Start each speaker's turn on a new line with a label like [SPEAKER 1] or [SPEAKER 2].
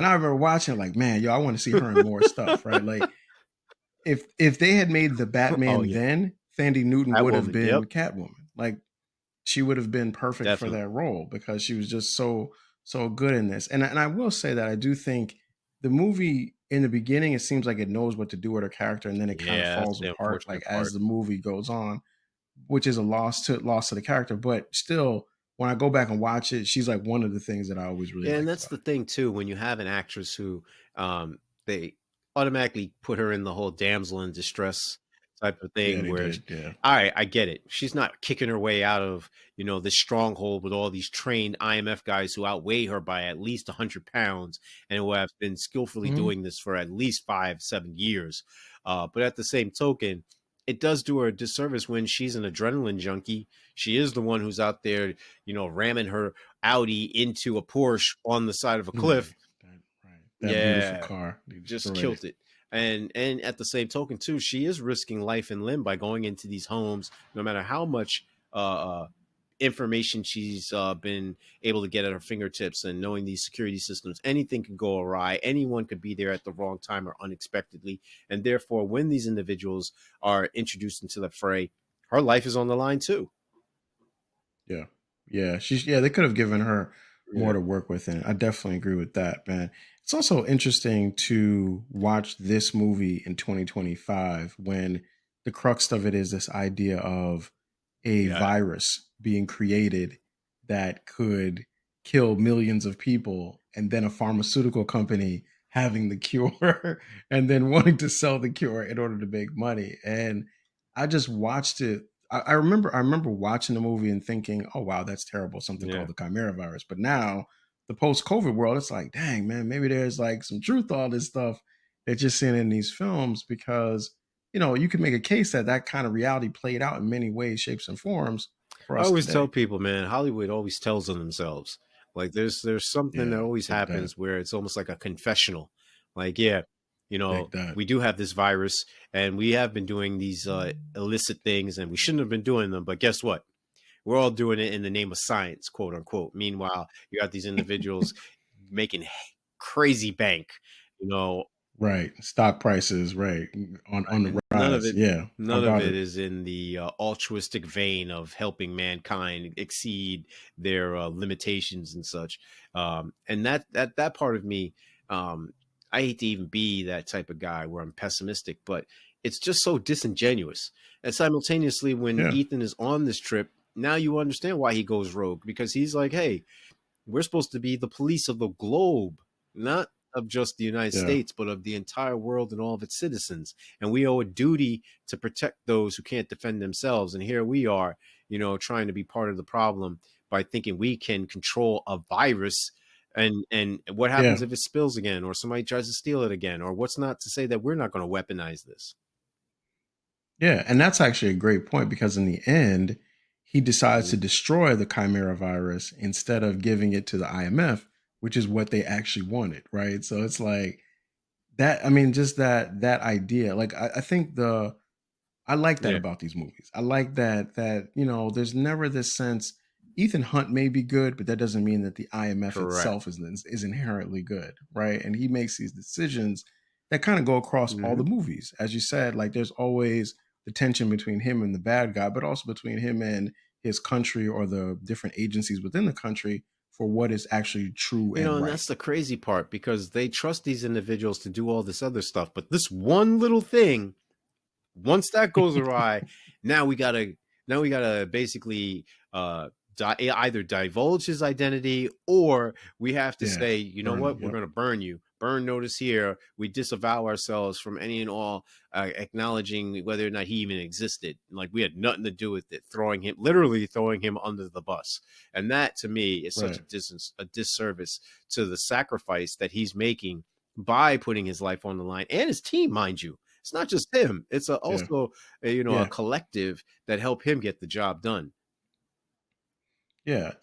[SPEAKER 1] And I remember watching like, man, yo, I want to see her in more stuff, right? Like if they had made the
[SPEAKER 2] Oh
[SPEAKER 1] Batman
[SPEAKER 2] yeah,
[SPEAKER 1] then, Sandy Newton would have
[SPEAKER 2] Catwoman. Yep,
[SPEAKER 1] been Catwoman. Like she would have been perfect for
[SPEAKER 2] definitely.
[SPEAKER 1] that role because she was just so good in this. And I will say that I do think the movie in the beginning it seems like it knows what to do with her character, and then it kind of
[SPEAKER 2] Yeah, that's
[SPEAKER 1] falls
[SPEAKER 2] the
[SPEAKER 1] apart like
[SPEAKER 2] unfortunate
[SPEAKER 1] as
[SPEAKER 2] part.
[SPEAKER 1] the movie goes on, which is a loss to the character. But still, when I go back and watch it, she's like one of the things that I always really
[SPEAKER 2] Yeah, and
[SPEAKER 1] liked
[SPEAKER 2] that's
[SPEAKER 1] about
[SPEAKER 2] the thing too. When you have an actress who they automatically put her in the whole damsel in distress type of
[SPEAKER 1] it. Yeah,
[SPEAKER 2] thing,
[SPEAKER 1] they
[SPEAKER 2] where
[SPEAKER 1] did. Yeah.
[SPEAKER 2] all right, I get it. She's not kicking her way out of this stronghold with all these trained IMF guys who outweigh her by at least 100 pounds and who have been skillfully
[SPEAKER 1] Hmm.
[SPEAKER 2] doing this for at least 5, 7 years. But at the same token, it does do her a disservice when she's an adrenaline junkie. She is the one who's out there, ramming her Audi into a Porsche on the side of a
[SPEAKER 1] Right.
[SPEAKER 2] cliff.
[SPEAKER 1] Right. That beautiful
[SPEAKER 2] Yeah,
[SPEAKER 1] car. They
[SPEAKER 2] just
[SPEAKER 1] destroyed it.
[SPEAKER 2] killed it. And at the same token too, she is risking life and limb by going into these homes, no matter how much information she's been able to get at her fingertips, and knowing these security systems, anything can go awry. Anyone could be there at the wrong time or unexpectedly, and therefore, when these individuals are introduced into the fray, her life is on the line too.
[SPEAKER 1] Yeah. Yeah. Yeah, they could have given her more
[SPEAKER 2] Yeah,
[SPEAKER 1] to work with. And I definitely agree with that, man. It's also interesting to watch this movie in 2025 when the crux of it is this idea of a
[SPEAKER 2] yeah.
[SPEAKER 1] virus being created that could kill millions of people, and then a pharmaceutical company having the cure and then wanting to sell the cure in order to make money. And I just watched it. I remember watching the movie and thinking, "Oh wow, that's terrible." Something
[SPEAKER 2] Yeah.
[SPEAKER 1] called the Chimera virus. But now, the post-COVID world, it's like, dang man, maybe there's like some truth to all this stuff that you're seeing in these films because you can make a case that that kind of reality played out in many ways, shapes, and forms for
[SPEAKER 2] I
[SPEAKER 1] us
[SPEAKER 2] always tell
[SPEAKER 1] today.
[SPEAKER 2] people, man, Hollywood always tells on themselves. Like there's something that
[SPEAKER 1] Yeah,
[SPEAKER 2] always
[SPEAKER 1] big that,
[SPEAKER 2] happens where it's almost like a confessional. Like, yeah,
[SPEAKER 1] big that.
[SPEAKER 2] we do have this virus and we have been doing these illicit things and we shouldn't have been doing them, but guess what? We're all doing it in the name of science, quote unquote. Meanwhile, you got these individuals making crazy bank, you know,
[SPEAKER 1] Right, stock prices, right, on the
[SPEAKER 2] and none of
[SPEAKER 1] rise.
[SPEAKER 2] it
[SPEAKER 1] Yeah, how
[SPEAKER 2] none of
[SPEAKER 1] about
[SPEAKER 2] it
[SPEAKER 1] it?
[SPEAKER 2] is in the altruistic vein of helping mankind exceed their limitations and such. And that part of me, um, I hate to even be that type of guy where I'm pessimistic, but it's just so disingenuous. And simultaneously, when
[SPEAKER 1] Yeah,
[SPEAKER 2] Ethan is on this trip, now you understand why he goes rogue, because he's like, hey, we're supposed to be the police of the globe, not of just the United
[SPEAKER 1] yeah,
[SPEAKER 2] States, but of the entire world and all of its citizens. And we owe a duty to protect those who can't defend themselves. And here we are, trying to be part of the problem by thinking we can control a virus. And what happens
[SPEAKER 1] yeah.
[SPEAKER 2] if it spills again, or somebody tries to steal it again? Or what's not to say that we're not going to weaponize this?
[SPEAKER 1] Yeah, and that's actually a great point because in the end, he decides to
[SPEAKER 2] Mhm.
[SPEAKER 1] destroy the Chimera virus instead of giving it to the IMF, which is what they actually wanted, right? So it's like that. I mean, just that idea. Like, I think I like that
[SPEAKER 2] Yeah,
[SPEAKER 1] about these movies. I like that there's never this sense. Ethan Hunt may be good, but that doesn't mean that the IMF
[SPEAKER 2] correct.
[SPEAKER 1] itself is inherently good, right? And he makes these decisions that kind of go across all
[SPEAKER 2] Hmm.
[SPEAKER 1] the movies, as you said. Like there's always the tension between him and the bad guy, but also between him and his country or the different agencies within the country for what is actually true and
[SPEAKER 2] And
[SPEAKER 1] right.
[SPEAKER 2] that's the crazy part, because they trust these individuals to do all this other stuff. But this one little thing, once that goes awry, now we gotta now we gotta basically either divulge his identity, or we have to
[SPEAKER 1] Yeah,
[SPEAKER 2] say, you know
[SPEAKER 1] burn them.
[SPEAKER 2] what, we're
[SPEAKER 1] Yep.
[SPEAKER 2] gonna burn you. Burn notice here. We disavow ourselves from any and all acknowledging whether or not he even existed. Like we had nothing to do with it. Literally throwing him under the bus, and that to me is such
[SPEAKER 1] Right.
[SPEAKER 2] a disservice to the sacrifice that he's making by putting his life on the line, and his team, mind you. It's not just him. It's
[SPEAKER 1] Yeah.
[SPEAKER 2] also a
[SPEAKER 1] Yeah.
[SPEAKER 2] collective that help him get the job done.
[SPEAKER 1] Yeah.